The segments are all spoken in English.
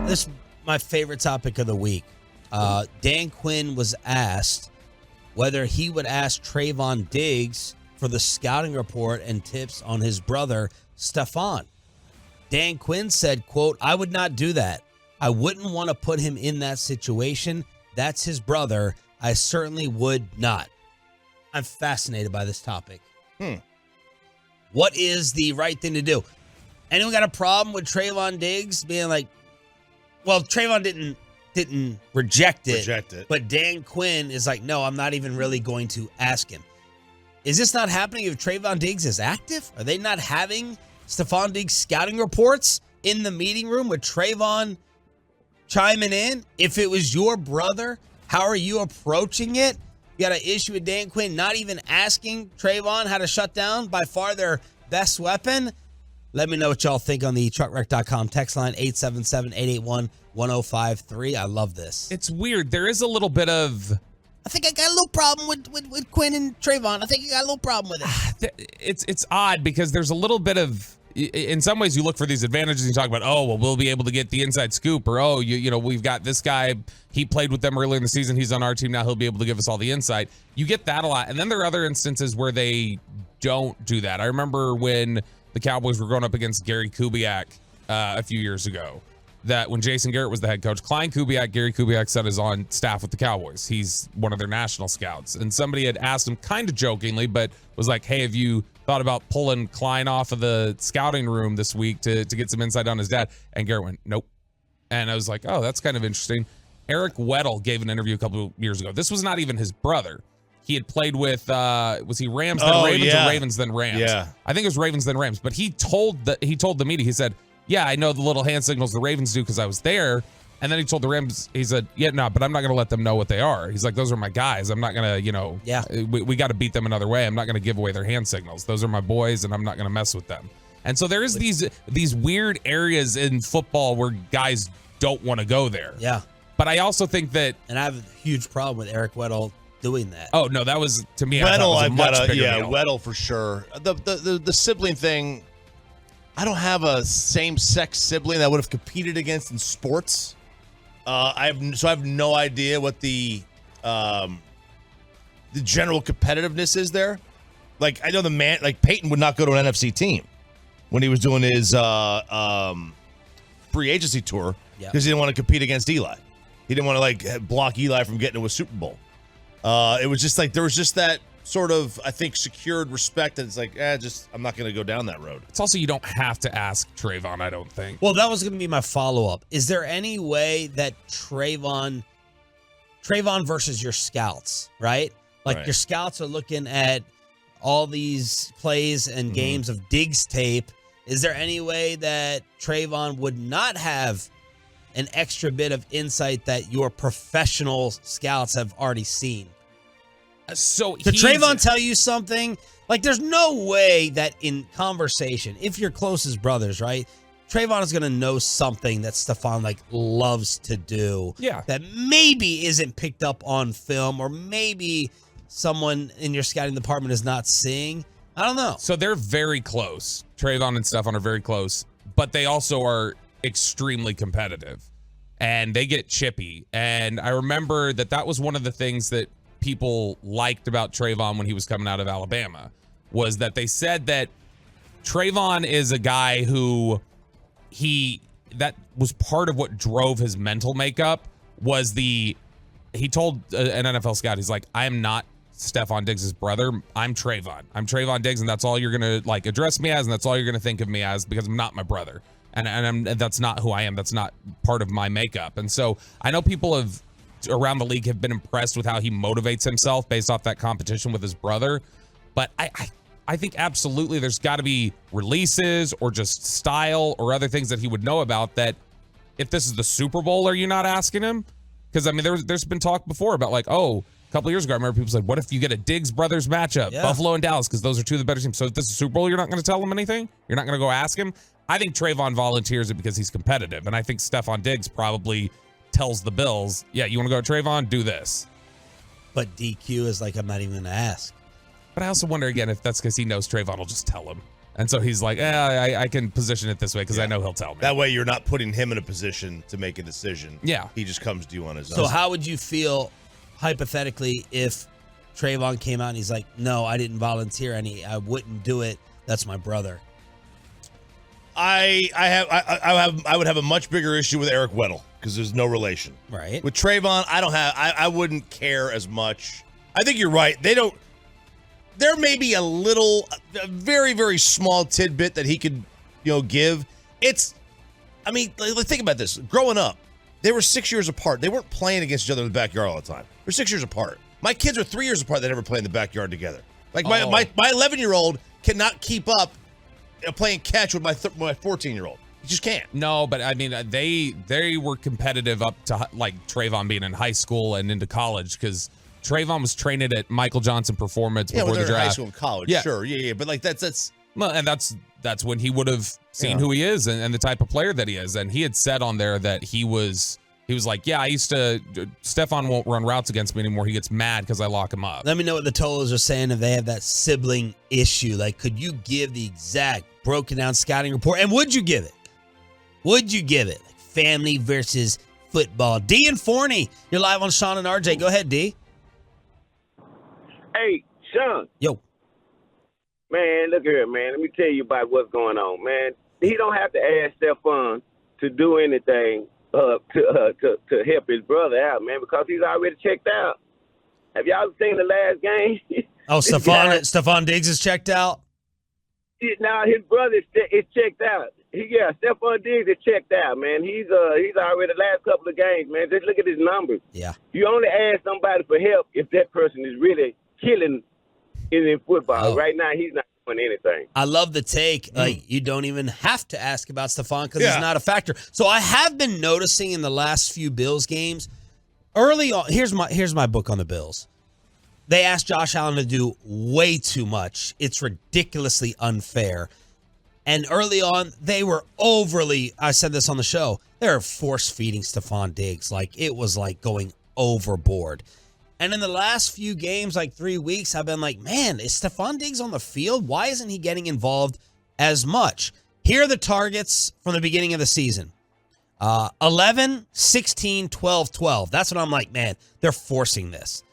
This is my favorite topic of the week. Dan Quinn was asked whether he would ask Trevon Diggs for the scouting report and tips on his brother, Stefon. Dan Quinn said, quote, "I would not do that. I wouldn't want to put him in that situation. That's his brother. I certainly would not." I'm fascinated by this topic. What is the right thing to do? Anyone got a problem with Trevon Diggs being like, well, Trevon didn't reject it, but Dan Quinn is like, no, I'm not even really going to ask him. Is this not happening if Trevon Diggs is active? Are they not having Stefon Diggs scouting reports in the meeting room with Trevon chiming in? If it was your brother, how are you approaching it? You got an issue with Dan Quinn not even asking Trevon how to shut down by far their best weapon? Let me know what y'all think on the truckwreck.com text line, 877-881-1053. I love this. It's weird. There is a little bit of... I think I got a little problem with Quinn and Trevon. I think I got a little problem with it. It's odd because there's a little bit of... In some ways, you look for these advantages and you talk about, oh, well, we'll be able to get the inside scoop, or, oh, you know, we've got this guy. He played with them earlier in the season. He's on our team now. He'll be able to give us all the insight. You get that a lot. And then there are other instances where they don't do that. I remember when the Cowboys were going up against Gary Kubiak a few years ago, that when Jason Garrett was the head coach, Gary Kubiak said, is on staff with the Cowboys. He's one of their national scouts. And somebody had asked him kind of jokingly, but was like, hey, have you thought about pulling Klein off of the scouting room this week to get some insight on his dad? And Garrett went, nope. And I was like, oh, that's kind of interesting. Eric Weddle gave an interview a couple of years ago. This was not even his brother. He had played with, was he Rams then Ravens or Ravens then Rams? Yeah. I think it was Ravens then Rams. But he told the media, he said, yeah, I know the little hand signals the Ravens do because I was there. And then he told the Rams, he said, yeah, no, but I'm not going to let them know what they are. He's like, those are my guys. I'm not going to, we got to beat them another way. I'm not going to give away their hand signals. Those are my boys, and I'm not going to mess with them. And so there is these weird areas in football where guys don't want to go there. Yeah. But I also think that... And I have a huge problem with Eric Weddle doing that. Oh, no, that was, to me, Weddle for sure. The sibling thing, I don't have a same-sex sibling that I would have competed against in sports. I have no idea what the general competitiveness is there. Like, I know Peyton would not go to an NFC team when he was doing his free agency tour because he didn't want to compete against Eli. He didn't want to block Eli from getting to a Super Bowl. It was just there was just that sort of, I think, secured respect that it's like, I'm not going to go down that road. It's also, you don't have to ask Trevon, I don't think. Well, that was going to be my follow-up. Is there any way that Trevon versus your scouts, right? Your scouts are looking at all these plays and games of Diggs tape. Is there any way that Trevon would not have an extra bit of insight that your professional scouts have already seen? So did Trevon tell you something? There's no way that in conversation, if you're close as brothers, right? Trevon is going to know something that Stefon loves to do. Yeah. That maybe isn't picked up on film, or maybe someone in your scouting department is not seeing. I don't know. So they're very close. Trevon and Stefon are very close, but they also are extremely competitive, and they get chippy. And I remember that was one of the things that people liked about Trevon when he was coming out of Alabama, was that they said that Trevon is a guy who that was part of what drove his mental makeup. He told an NFL scout, he's like, I am not Stefon Diggs' brother. I'm Trevon. I'm Trevon Diggs, and that's all you're going to address me as, and that's all you're going to think of me as, because I'm not my brother. And that's not who I am. That's not part of my makeup. And so I know people around the league have been impressed with how he motivates himself based off that competition with his brother. But I think absolutely there's got to be releases or just style or other things that he would know about, that if this is the Super Bowl, are you not asking him? Because, I mean, there's been talk before about a couple of years ago, I remember people said, what if you get a Diggs brothers matchup, Buffalo and Dallas, because those are two of the better teams. So if this is Super Bowl, you're not going to tell him anything? You're not going to go ask him? I think Trevon volunteers it because he's competitive. And I think Stefon Diggs probably tells the Bills, yeah, you want to go to Trevon? Do this. But DQ is I'm not even going to ask. But I also wonder, again, if that's because he knows Trevon will just tell him. And so he's like, I can position it this way because I know he'll tell me. That way you're not putting him in a position to make a decision. Yeah. He just comes to you on his own. So how would you feel, hypothetically, if Trevon came out and he's like, no, I didn't volunteer any. I wouldn't do it. That's my brother. I would have a much bigger issue with Eric Weddle because there's no relation. Right. With Trevon, I wouldn't care as much. I think you're right. There may be a very, very small tidbit that he could, give. Think about this. Growing up, they were 6 years apart. They weren't playing against each other in the backyard all the time. They're 6 years apart. My kids are 3 years apart. They never play in the backyard together. Like my 11-year-old cannot keep up playing catch with my 14-year-old. He just can't. No, but I mean, they were competitive up to like Trevon being in high school and into college because Trevon was trained at Michael Johnson Performance before the draft. High school and college, sure, yeah. But like that's well, and that's when he would have seen who he is and the type of player that he is. And he had said on there that he was like, Stefon won't run routes against me anymore. He gets mad because I lock him up. Let me know what the Tolos are saying if they have that sibling issue. Like, could you give the exact broken down scouting report? And would you give it? Would you give it? Like family versus football. D and Forney, you're live on Shan and RJ. Go ahead, D. Hey, Sean. Yo. Man, look here, man. Let me tell you about what's going on, man. He don't have to ask Stefon to do anything to help his brother out, man, because he's already checked out. Have y'all seen the last game? Oh, Stefon Diggs is checked out? Now his brother is checked out. Stefon Diggs is checked out, man. He's already the last couple of games, man. Just look at his numbers. Yeah. You only ask somebody for help if that person is really killing in football. Oh. Right now, he's not doing anything. I love the take. Like, you don't even have to ask about Stefon because he's not a factor. So I have been noticing in the last few Bills games, early on, here's my book on the Bills. They asked Josh Allen to do way too much. It's ridiculously unfair. And early on, they were I said this on the show, they were force-feeding Stefon Diggs. Like, it was like going overboard. And in the last few games, like 3 weeks, I've been like, man, is Stefon Diggs on the field? Why isn't he getting involved as much? Here are the targets from the beginning of the season. 11, 16, 12, 12. That's what I'm like, man, they're forcing this.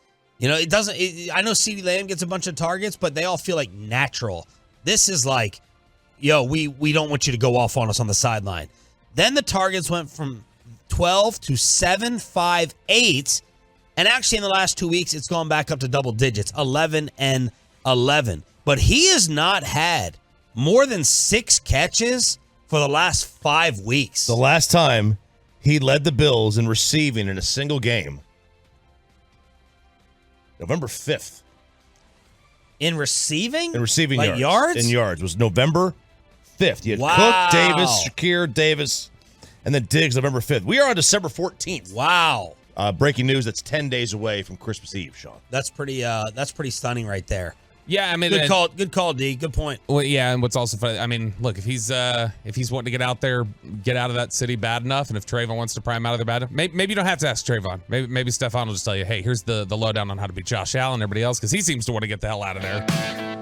I know CeeDee Lamb gets a bunch of targets, but they all feel like natural. This is like, we don't want you to go off on us on the sideline. Then the targets went from 12 to 7, 5, 8. And actually, in the last 2 weeks, it's gone back up to double digits, 11 and 11. But he has not had more than 6 catches for the last 5 weeks. The last time he led the Bills in receiving in a single game, November 5th. In receiving? In receiving like yards. In yards. Was November 5th. You had Cook, Davis, Shakir, Davis, and then Diggs November 5th. We are on December 14th. Wow. Breaking news, that's 10 days away from Christmas Eve, Sean. That's pretty stunning right there. Yeah, I mean, good call, D. Good point. Well, yeah, and what's also funny, I mean, look, if he's wanting to get out of that city bad enough, and if Trevon wants to pry him out of there bad enough, maybe you don't have to ask Trevon. Maybe Stefon will just tell you, hey, here's the lowdown on how to beat Josh Allen and everybody else, because he seems to want to get the hell out of there.